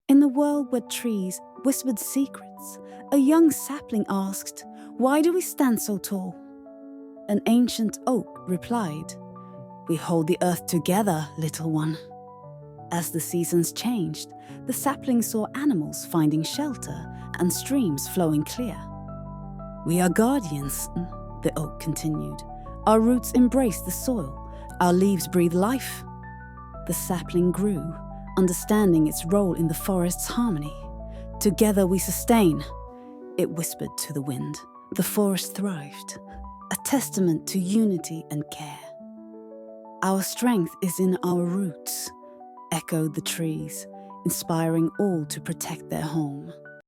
In the world where trees whispered secrets, a young sapling asked, "Why do we stand so tall?" An ancient oak replied, "We hold the earth together, little one." As the seasons changed, the sapling saw animals finding shelter and streams flowing clear. "We are guardians," the oak continued. "Our roots embrace the soil, our leaves breathe life." The sapling grew, understanding its role in the forest's harmony. "Together we sustain," it whispered to the wind. The forest thrived, a testament to unity and care. "Our strength is in our roots," echoed the trees, inspiring all to protect their home.